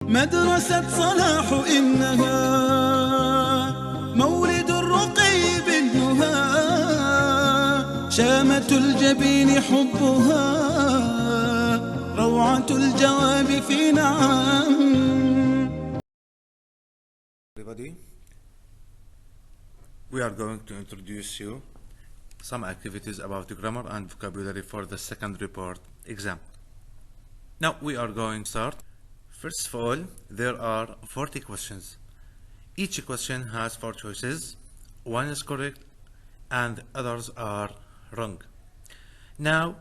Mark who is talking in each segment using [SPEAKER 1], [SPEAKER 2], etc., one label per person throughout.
[SPEAKER 1] مدرسة صلاح إنها مولد الرقي بالنهى، شامة الجبين حبها، روعة الجواب في نعم.
[SPEAKER 2] Everybody, we are going to introduce you some activities about grammar and vocabulary for the second report exam. Now we are going to start. First of all, there are 40 questions. Each question has 4 choices. One is correct and others are wrong. Now,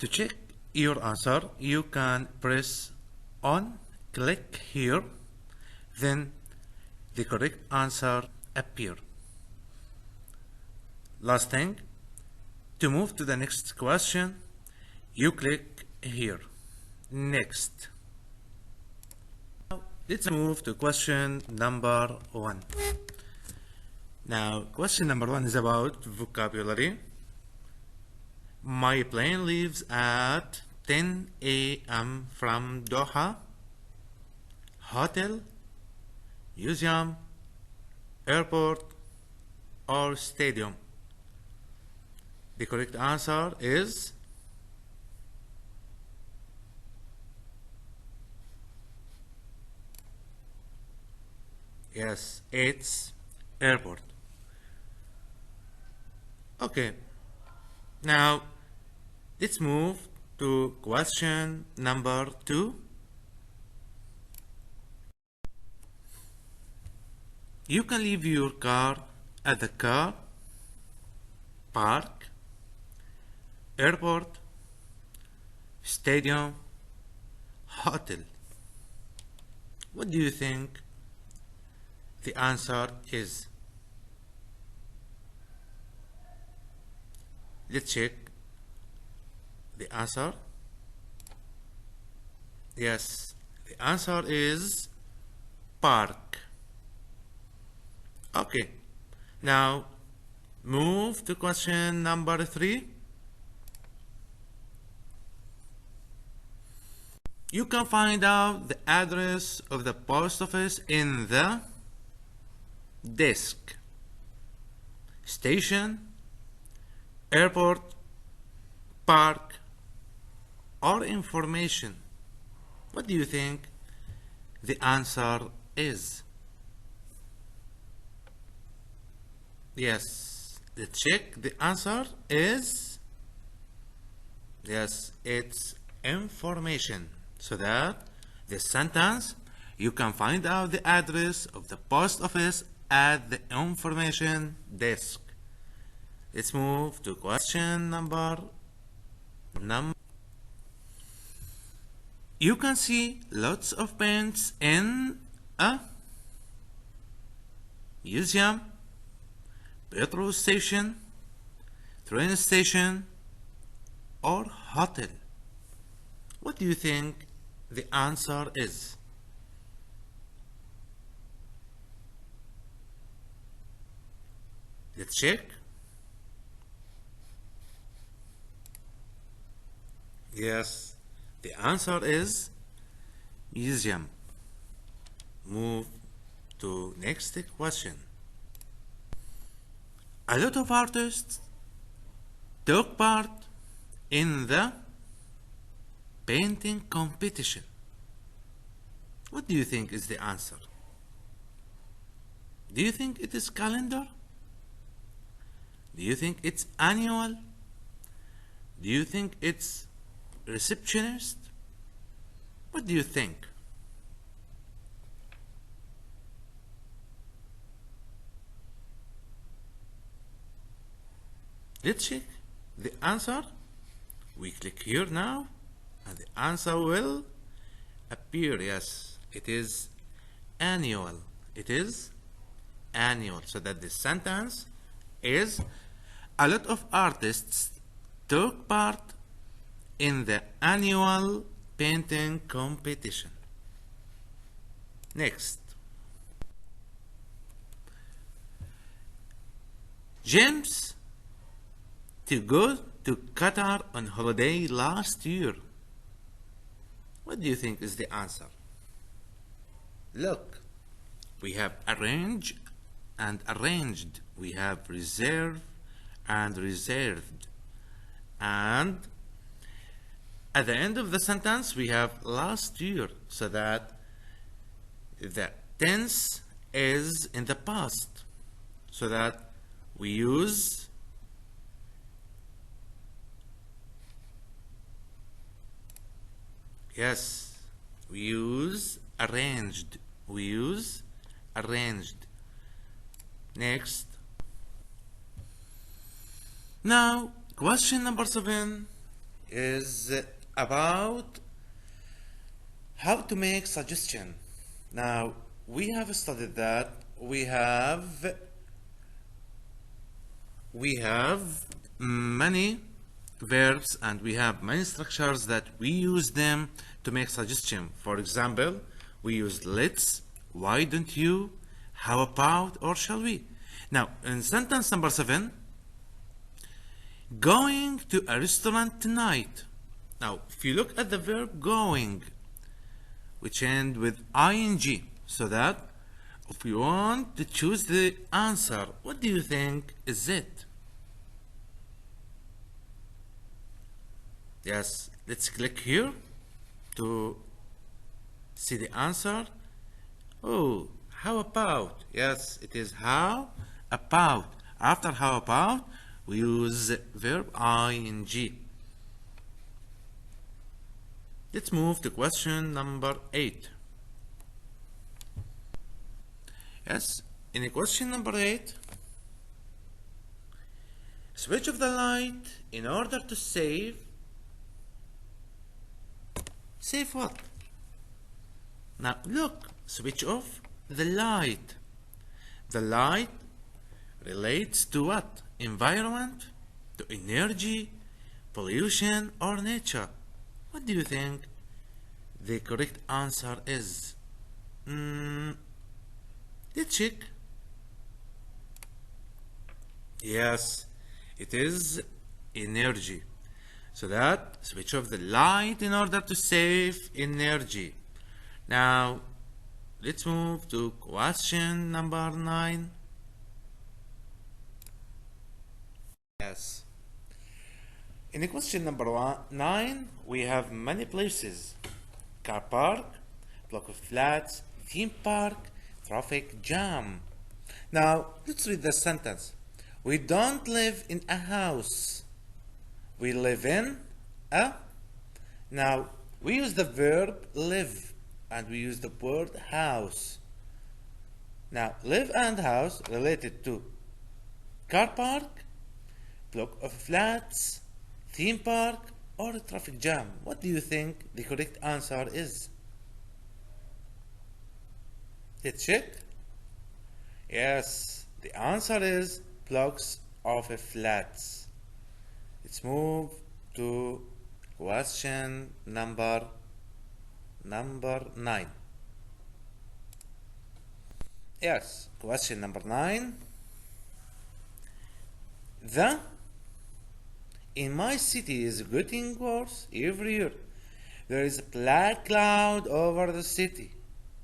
[SPEAKER 2] to check your answer, you can press on, click here, then the correct answer appear. Last thing, to move to the next question, you click here. Next. Now, let's move to question number 1. Now, question number 1 is about vocabulary. My plane leaves at 10 a.m. from Doha. Hotel, museum, airport, or stadium? The correct answer is yes, it's airport. Okay, now let's move to question number 2. You can leave your car at the car park, airport, stadium, hotel. What do you think the answer is? Let's check the answer. Yes, the answer is park. Okay, now move to question number 3. You can find out the address of the post office in the desk, station, airport, park, or information. What do you think the answer is? Yes, let's check. The answer is yes, it's information. So that the sentence, you can find out the address of the post office at the information desk. Let's move to question number. You can see lots of paints in a museum, petrol station, train station, or hotel. What do you think the answer is? Let's check. Yes, the answer is museum. Move to next question. A lot of artists took part in the painting competition. What do you think is the answer? Do you think it is calendar? Do you think it's annual? Do you think it's receptionist? What do you think? Let's check the answer. We click here now and the answer will appear. Yes, it is annual. It is annual. So that the sentence is a lot of artists took part in the annual painting competition. Next. James to go to Qatar on holiday last year. What do you think is the answer? look, we have arrange and arranged. We have reserve and reserved. And at the end of the sentence, we have last year, so that the tense is in the past, so that we use we use arranged. We use arranged. Next. Now, question number 7 is about how to make suggestion. Now, we have studied that we have many verbs and we have many structures that we use them to make suggestion. For example, we use let's, why don't you, how about, or shall we. Now, in sentence number 7, going to a restaurant tonight. Now, if you look at the verb going, which end with ing, so that if you want to choose the answer, what do you think is it? Yes, let's click here to see the answer. Oh, how about? Yes, it is how about. After how about, we use verb ing. Let's move to question number 8. Yes, in question number 8, switch off the light in order to save. Save what? Now look, switch off the light. The light relates to what? Environment, to energy, pollution, or nature. What do you think the correct answer is? Let's check. Yes, it is energy. So that switch off the light in order to save energy. Now, let's move to question number 9. Yes. In question number 9, we have many places. Car park, block of flats, theme park, traffic jam. Now, let's read the sentence. We don't live in a house. We live in a. Now, we use the verb live and we use the word house. Now, live and house related to car park, block of flats, theme park, or traffic jam. What do you think the correct answer is? Let's check. Yes, the answer is blocks of flats. Let's move to question number 9. Yes, question number 9. In my city is getting worse every year. There is a black cloud over the city.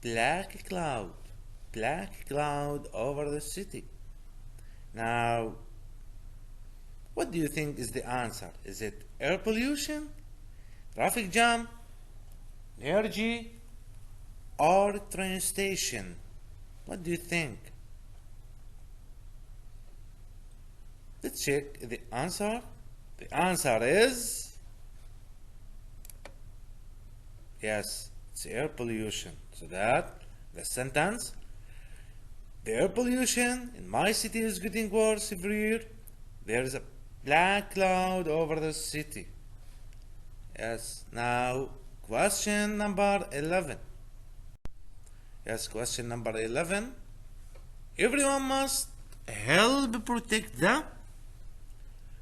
[SPEAKER 2] Black cloud over the city. Now, what do you think is the answer? Is it air pollution, traffic jam, energy, or train station? What do you think? Let's check the answer. The answer is yes, it's air pollution. So that the sentence, the air pollution in my city is getting worse every year. There is a black cloud over the city. Yes, now question number 11. Yes, question number 11. Everyone must help protect the.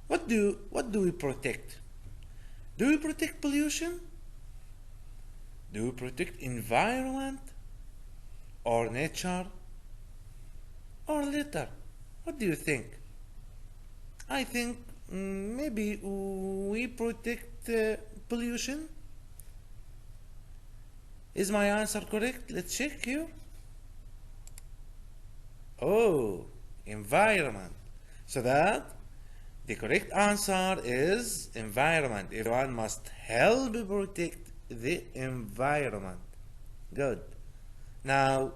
[SPEAKER 2] What do we protect? Do we protect pollution? Do we protect environment? Or nature? Or litter? What do you think? I think maybe we protect pollution. Is my answer correct? Let's check here. Oh, environment. So that the correct answer is environment. Everyone must help protect the environment. Good. Now,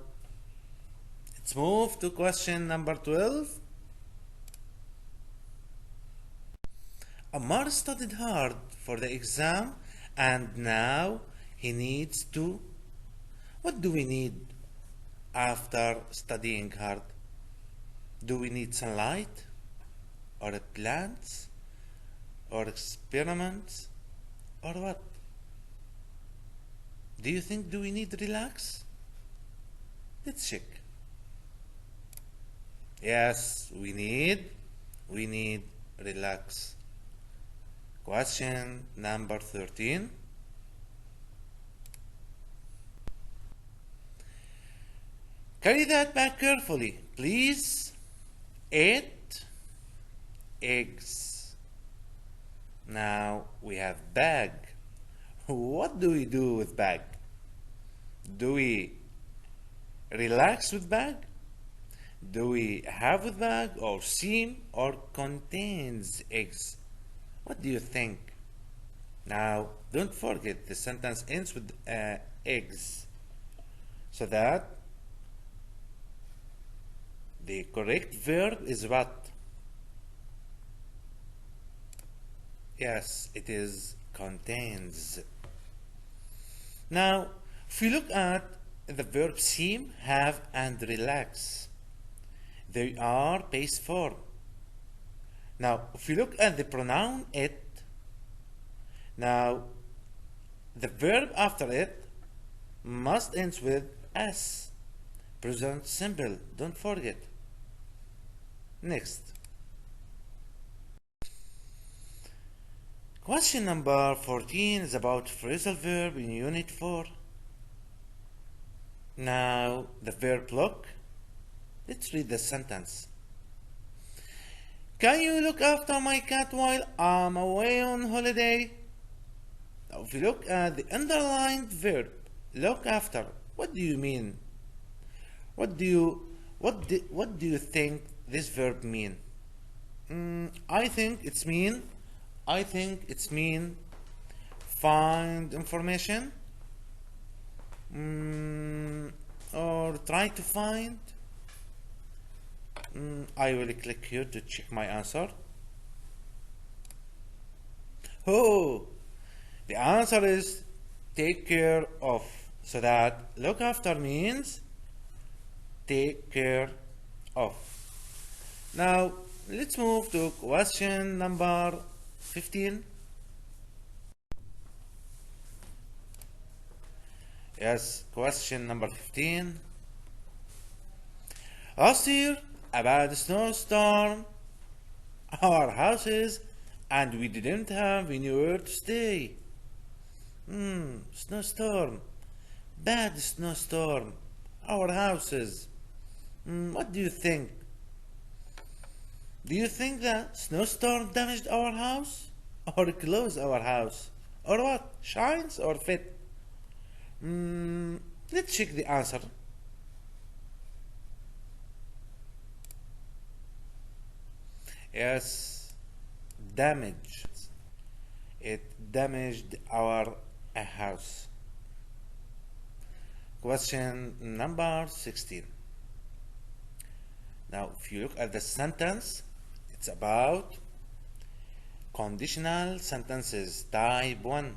[SPEAKER 2] let's move to question number 12. Ammar studied hard for the exam and now he needs to. What do we need after studying hard? Do we need sunlight? Or plants? Or experiments? Or what? Do you think do we need relax? Let's check. Yes, we need relax. Question number 13. Carry that back carefully, please. 8 eggs. Now we have bag. What do we do with bag? Do we relax with bag? Do we have with bag or seam or contains eggs? What do you think? Now don't forget the sentence ends with eggs, so that the correct verb is what? Yes, it is contains. Now, if we look at the verb seem, have, and relax, they are base form. Now, if we look at the pronoun it, now the verb after it must end with s, present simple. Don't forget. Next. Question number 14 is about phrasal verb in Unit 4. Now, the verb look. Let's read the sentence. Can you look after my cat while I'm away on holiday? Now, if you look at the underlined verb, look after, what do you mean? What do you think this verb mean? I think it's mean find information, or try to find. I will click here to check my answer. Oh, the answer is take care of. So that look after means take care of. Now let's move to question number 15. Yes, question number 15. Last year, a bad snowstorm our houses and we didn't have anywhere to stay. Snowstorm, bad snowstorm, our houses. What do you think? Do you think that snowstorm damaged our house? Or closed our house? Or what? Shines or fit? Let's check the answer. Yes, damage. It damaged our house. Question number 16. Now, if you look at the sentence, it's about conditional sentences, type 1.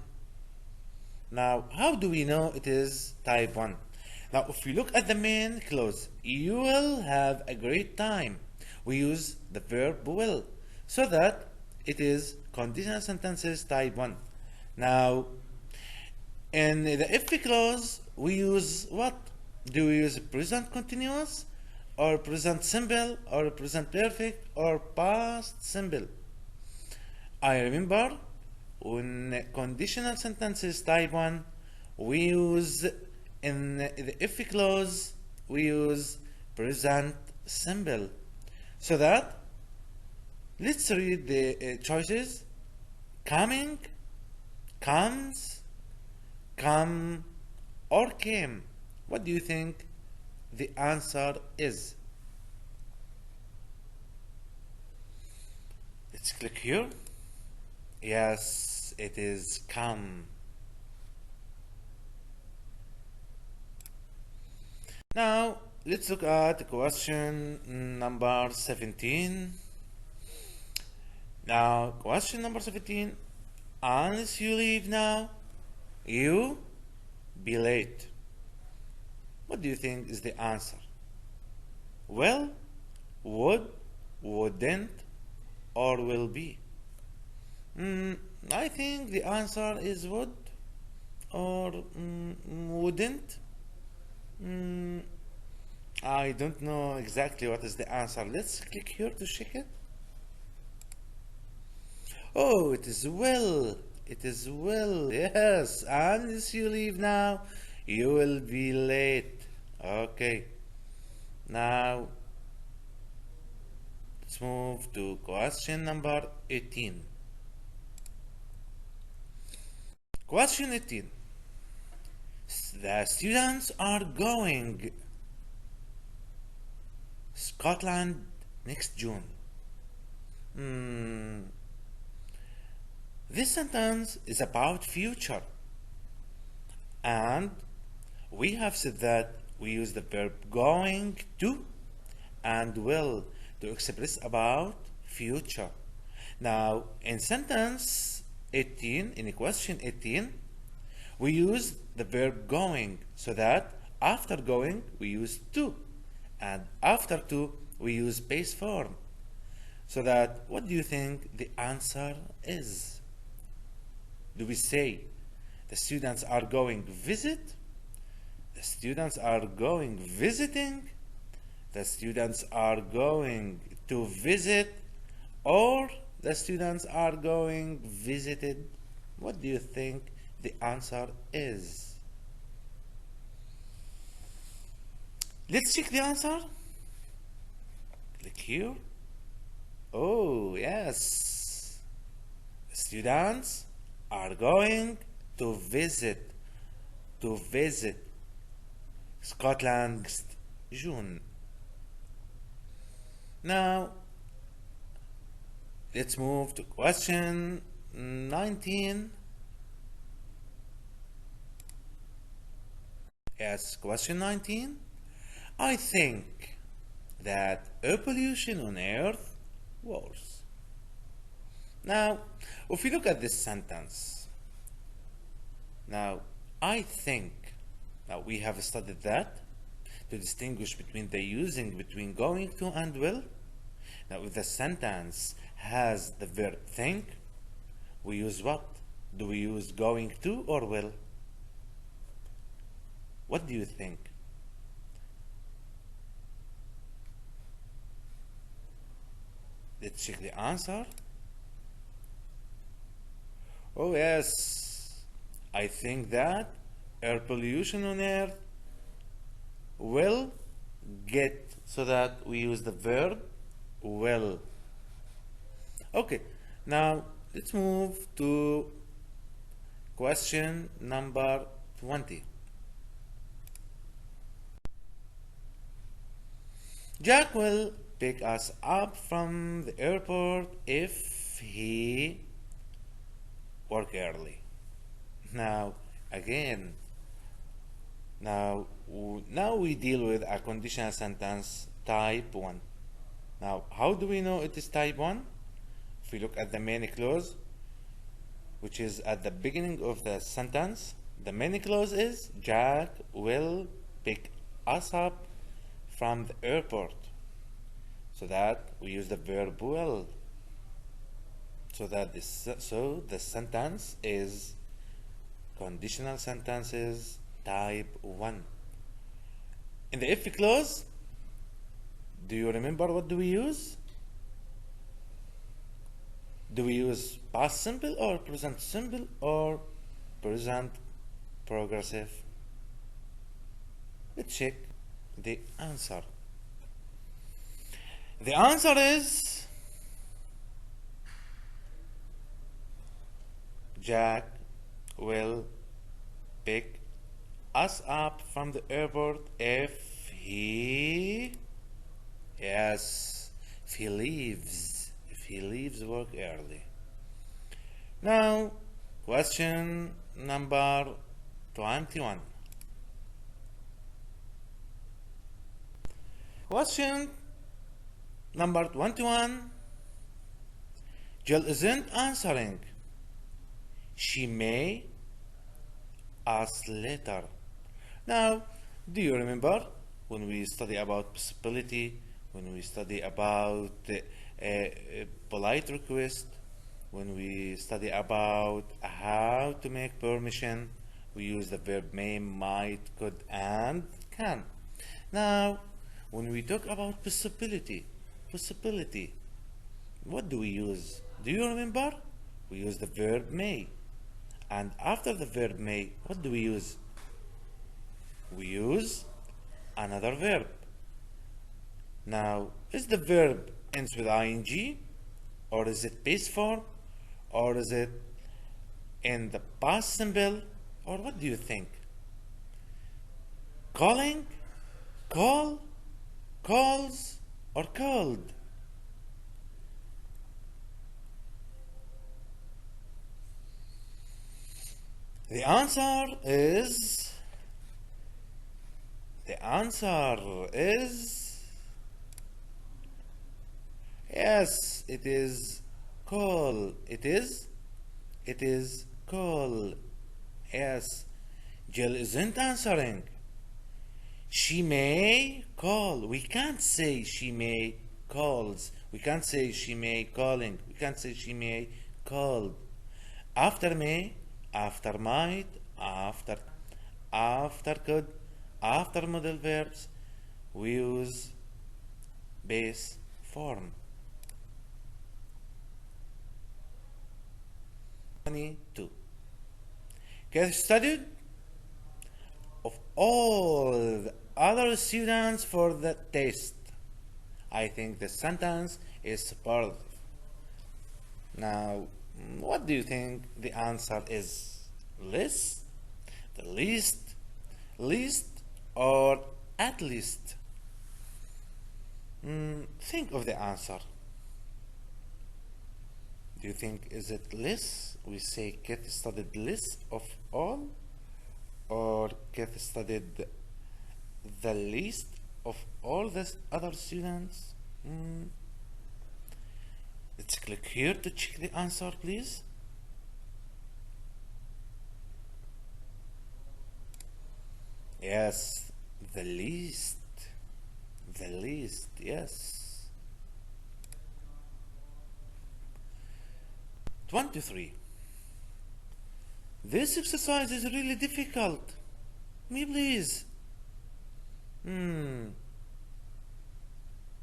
[SPEAKER 2] Now, how do we know it is type 1? Now, if you look at the main clause, you will have a great time. We use the verb will, so that it is conditional sentences type 1. Now, in the if clause, we use what? Do we use present continuous, or present simple, or present perfect, or past simple? I remember when conditional sentences type 1, we use in the if clause, we use present simple. So that, let's read the choices. Coming, comes, come, or came. What do you think the answer is? Let's click here. Yes, it is come. Now, let's look at question number 17. Now, question number 17. Unless you leave now, you be late. What do you think is the answer? Will, would, wouldn't, or will be? I think the answer is would or wouldn't. I don't know exactly what is the answer. Let's click here to check it. Oh, it is will. It is will. Yes, unless you leave now, you will be late. Okay. Now, let's move to question number 18. Question 18. The students are going Scotland next June. This sentence is about future, and we have said that we use the verb going to and will to express about future. Now, in sentence 18, in question 18, we use the verb going, so that after going we use to, and after to we use base form. So that, what do you think the answer is? Do we say the students are going visit? The students are going visiting? The students are going to visit? Or the students are going visited? What do you think the answer is? Let's check the answer. Click here. Oh, yes. The students are going to visit Scotland next June. Now, let's move to question 19. Yes, question 19. I think that air pollution on Earth worse. Now, if we look at this sentence, now, I think, now we have studied that to distinguish between the using between going to and will. Now, if the sentence has the verb think, we use what? Do we use going to or will? What do you think? Let's check the answer. Oh yes, I think that air pollution on Earth will get, so that we use the verb will. Okay, now let's move to question number 20. Jack will pick us up from the airport if he work early. Now, again, now we deal with a conditional sentence type 1. Now, how do we know it is type 1? If we look at the main clause, which is at the beginning of the sentence, the main clause is Jack will pick us up from the airport. So that we use the verb will. So the sentence is conditional sentences type 1. In the if clause, do you remember what do we use? Do we use past simple or present simple or present progressive? Let's check the answer. The answer is Jack will pick us up from the airport if he leaves. If he leaves work early. Now, question number 21. Question number 21. Jill isn't answering. She may ask later. Now, do you remember when we study about possibility, when we study about polite request, when we study about how to make permission, we use the verb may, might, could, and can. Now, when we talk about possibility, what do we use? Do you remember? We use the verb may. And after the verb may, what do we use? We use another verb. Now, is the verb ends with ing, or is it base form, or is it in the past simple, or what do you think? Calling, call, calls, or called? The answer is yes, it is call. It is call. Yes, Jill isn't answering. She may call. We can't say she may calls. We can't say she may calling. We can't say she may called. After may, after might, after could, after modal verbs, we use base form. 22. Get studied of all the other students for the test. I think the sentence is superlative. Now, what do you think the answer is? Less, the least, or at least? Think of the answer. Do you think is it less? We say Kate studied less of all, or Kate studied the least of all the other students? Let's click here to check the answer, please. Yes, the least, yes. 23. This exercise is really difficult. Me, please.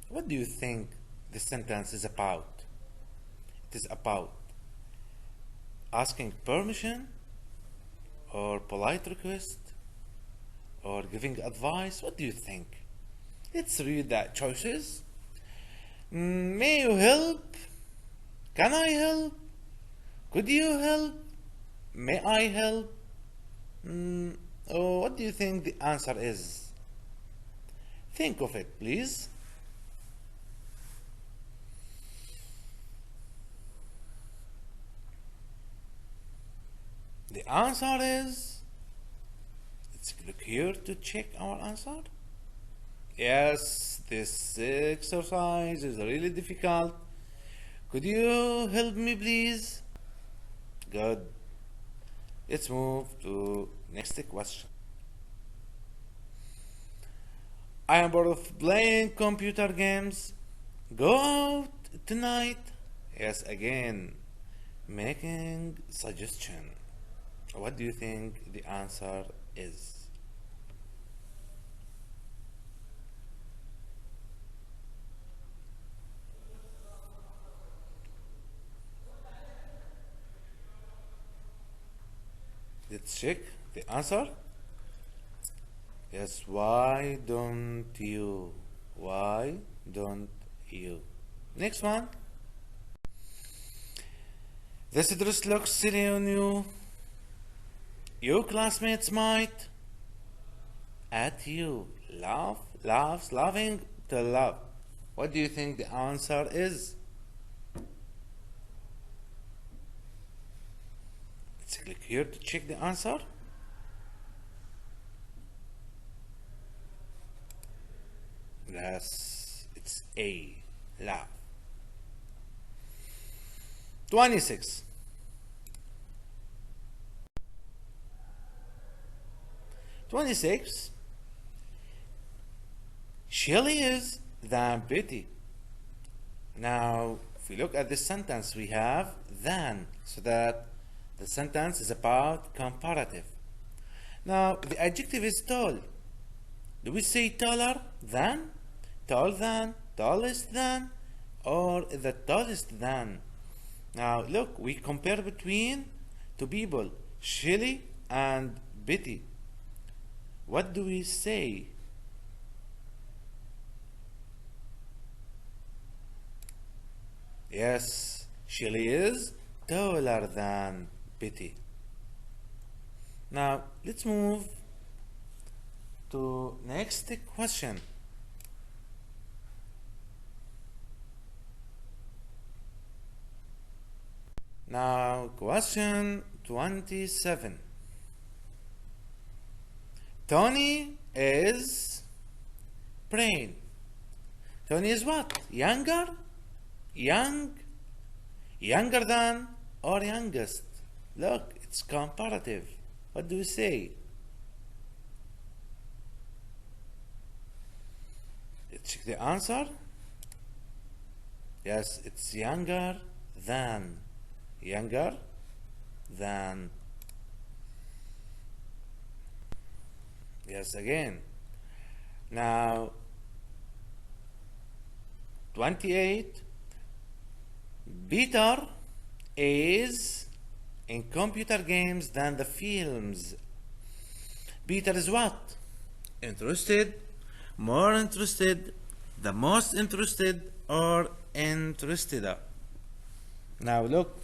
[SPEAKER 2] What do you think the sentence is about? It is about asking permission, or polite request, or giving advice. What do you think? Let's read the choices. May you help? Can I help? Could you help? May I help? Oh, what do you think the answer is? Think of it, please. The answer is, let's click here to check our answer. Yes, this exercise is really difficult. Could you help me, please? Good. Let's move to next question. I am bored of playing computer games. Go out tonight. Yes, again, making suggestion. What do you think the answer is? Let's check the answer. Yes, why don't you? Why don't you? Next one. This dress looks silly on you. Your classmates might at you. Laugh, laughs, laughing to laugh. What do you think the answer is? Let's click here to check the answer. Yes, it's A, laugh. 26. Shelley is than Betty. Now, if we look at this sentence, we have than, so that the sentence is about comparative. Now, the adjective is tall. Do we say taller than, tall than, tallest than, or the tallest than? Now, look, we compare between two people, Shelley and Betty. What do we say? Yes, Shelley is taller than Betty. Now, let's move to next question. Now, question 27. Tony is brain. Tony is what? Younger? Younger than, or youngest? Look, it's comparative. What do we say? Let's check the answer. Yes, it's younger than. Younger than. Yes, again. Now, 28. Better is in computer games than the films. Better is what? Interested, more interested, the most interested, or interested. Now look,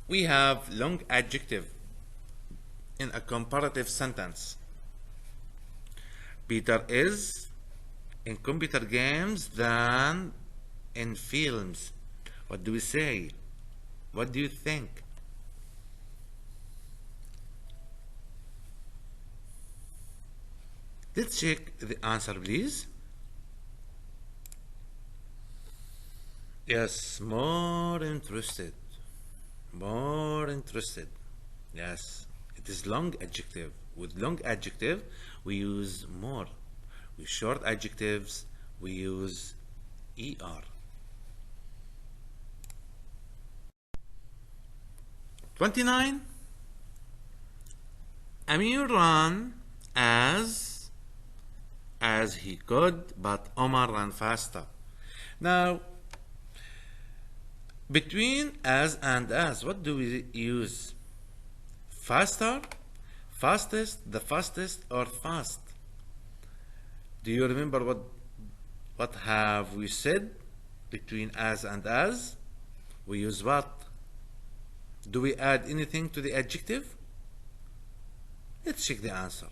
[SPEAKER 2] we have long adjective in a comparative sentence. Better is in computer games than in films. What do we say? What do you think? Let's check the answer, please. Yes, more interested. More interested. Yes, it is long adjective. With long adjective, we use more. With short adjectives, we use ER. 29. Amir ran as he could, but Omar ran faster. Now, between as and as, what do we use? Faster, fastest, the fastest, or fast? Do you remember what have we said between as and as? We use what? Do we add anything to the adjective? Let's check the answer.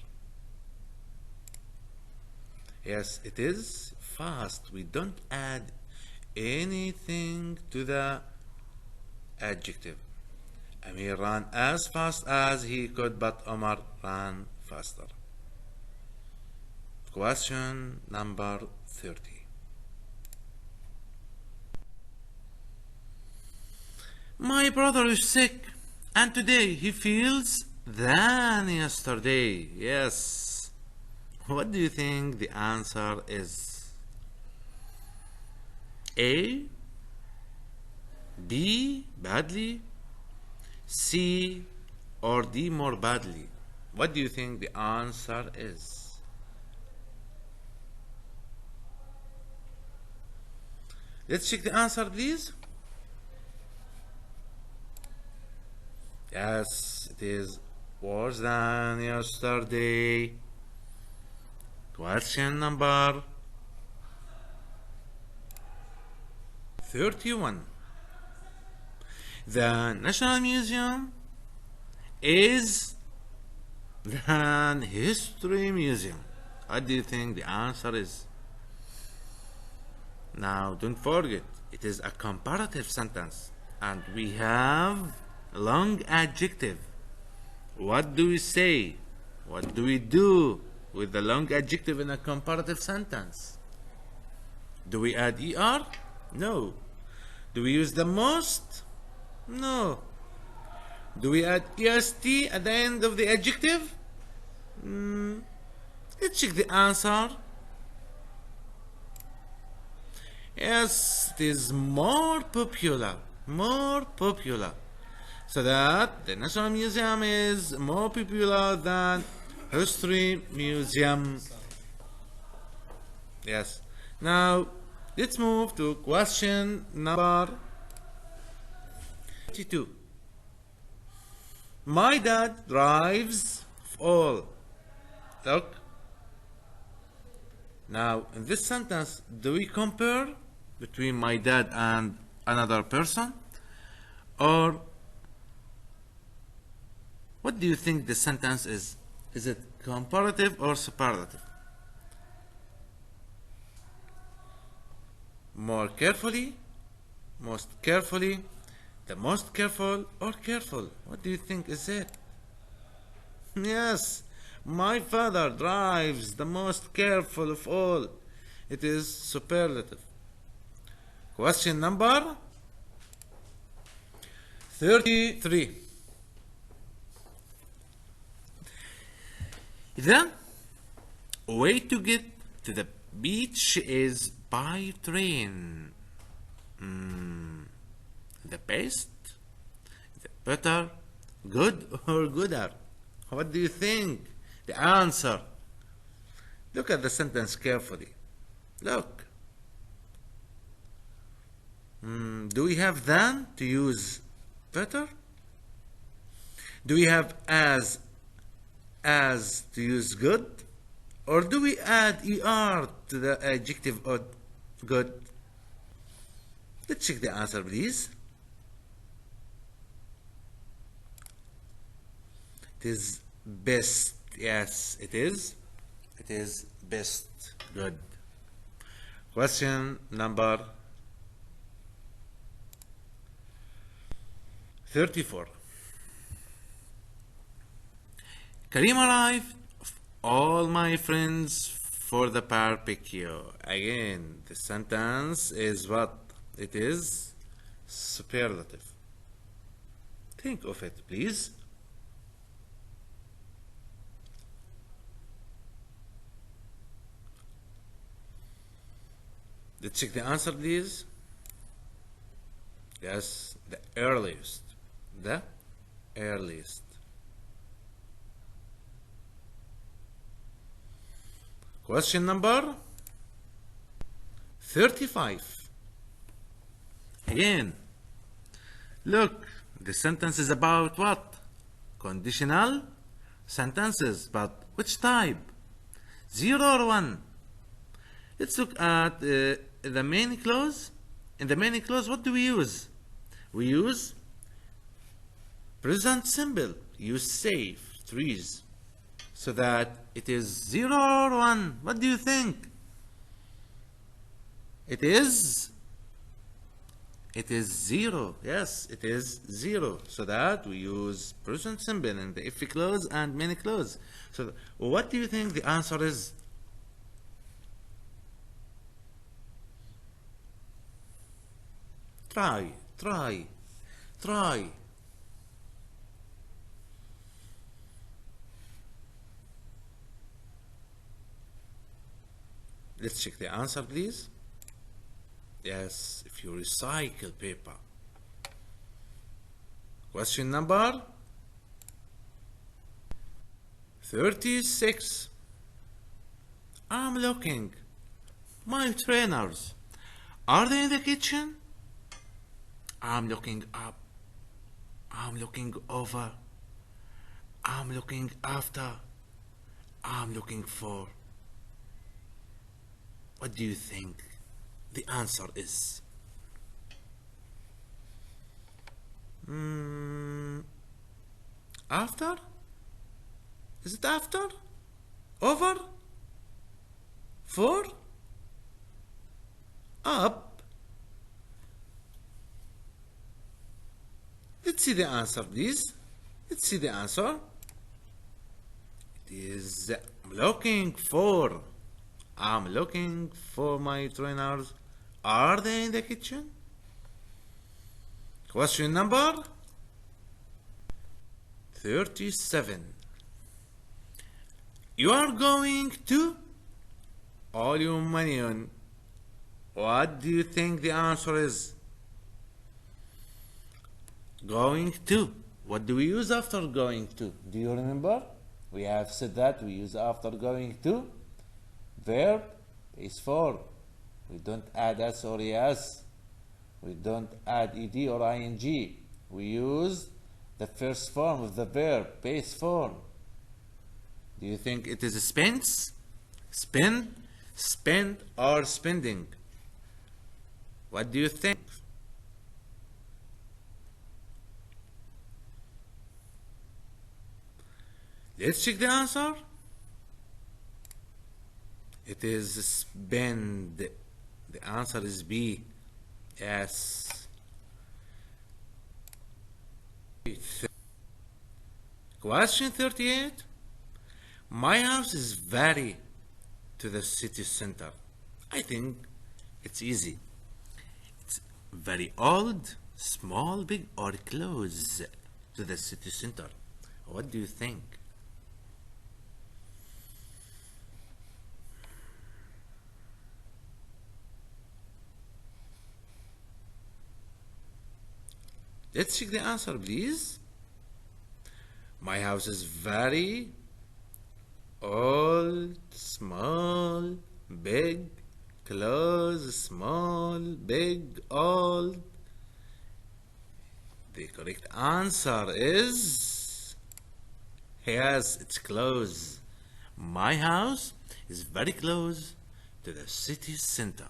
[SPEAKER 2] Yes, it is fast. We don't add anything to the adjective. Amir ran as fast as he could, but Omar ran faster. Question number 30. My brother is sick, and today he feels than yesterday. Yes. What do you think the answer is? A, B, badly, C, or D, more badly? What do you think the answer is? Let's check the answer, please. Yes, it is worse than yesterday. Question number 31. The National Museum is the History Museum. What do you think the answer is? Now, don't forget, it is a comparative sentence. and we have a long adjective. What do we say? What do we do with the long adjective in a comparative sentence? Do we add er? No. Do we use the most? No. Do we add est at the end of the adjective? Let's check the answer. Yes, it is more popular. More popular. So that the National Museum is more popular than History Museum. Yes. Now, let's move to question number 22. My dad drives all. Look. Now, in this sentence, do we compare between my dad and another person? Or what do you think the sentence is? Is it comparative or superlative? More carefully, most carefully, the most careful, or careful? What do you think is it? Yes, my father drives the most careful of all. It is superlative. Question number 33. The way to get to the beach is by train. The best, the better, good or gooder? What do you think? The answer. Look at the sentence carefully. Look. Do we have than to use better? Do we have as to use good? Or do we add er to the adjective of good? Let's check the answer, please. It is best. Yes, it is. It is best. Good. Question number 34. Karim arrived of all my friends for the barbecue. Again, the sentence is what? It is superlative. Think of it, please. Let's check the answer, please. Yes, the earliest. The earliest. Question number 35. Again, look, the sentence is about what? Conditional sentences, but which type? 0 or 1? Let's look at the main clause. In the main clause, what do we use? We use present simple. Use save, trees. So that it is 0 or 1. What do you think? It is 0. Yes, it is 0. So that we use present simple in the if clause and main clause. So what do you think the answer is? Try. Let's check the answer, please. Yes, if you recycle paper. Question number 36. I'm looking. My trainers. Are they in the kitchen? I'm looking up. I'm looking over. I'm looking after. I'm looking for. What do you think the answer is? After? Is it after? Over? For? Up? Let's see the answer, please. Let's see the answer. It is I'm looking for my trainers. Are they in the kitchen? Question number 37. You are going to Aluminium. What do you think the answer is? Going to. What do we use after going to? Do you remember? We have said that we use after going to. Verb is for. We don't add s or es. We don't add ed or ing. We use the first form of the verb, base form. Do you think it is spends? Spend? Spend or spending? What do you think? Let's check the answer. It is spend. The answer is B. Yes. Question 38. My house is very to the city center. I think it's easy. It's very old, small, big, or close to the city center. What do you think? Let's check the answer, please. My house is very old, small, big, close, small, big, old. The correct answer is yes, it's close. My house is very close to the city center.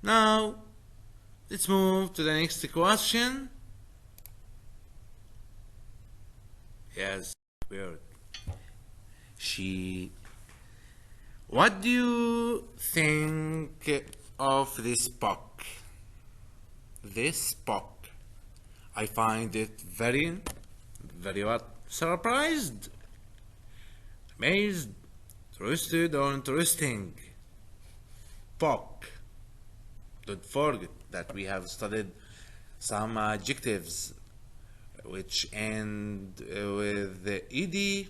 [SPEAKER 2] Now, let's move to the next question. Yes, weird. What do you think of this book? This book. I find it very what? Surprised, amazed, interested, or interesting. Book. Don't forget that we have studied some adjectives which end with the ed,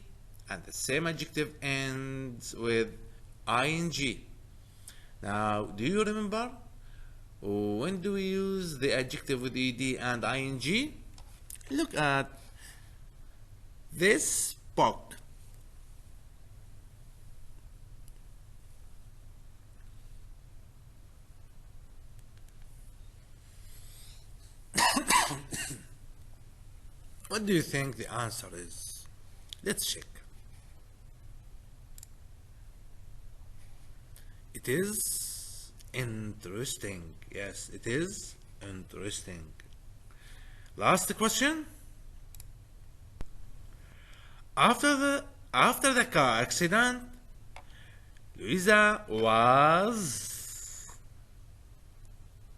[SPEAKER 2] and the same adjective ends with ing. Now, do you remember when do we use the adjective with ed and ing? Look at this book. What do you think the answer is? Let's check. It is interesting. Yes, it is interesting. Last question. After the car accident, Louisa was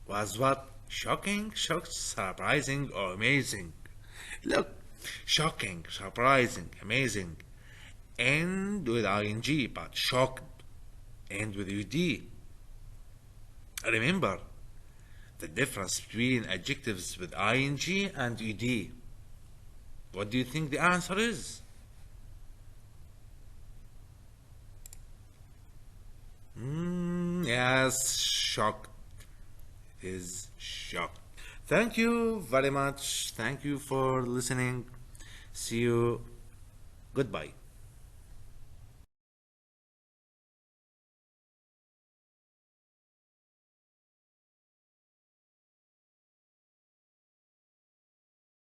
[SPEAKER 2] what? Shocking, shocked, surprising, or amazing? Look, shocking, surprising, amazing. End with ing, but shocked end with ud. Remember the difference between adjectives with ing and ud. What do you think the answer is? Yes, shocked. It is shocked. Thank you very much. Thank you for listening. See you. Goodbye.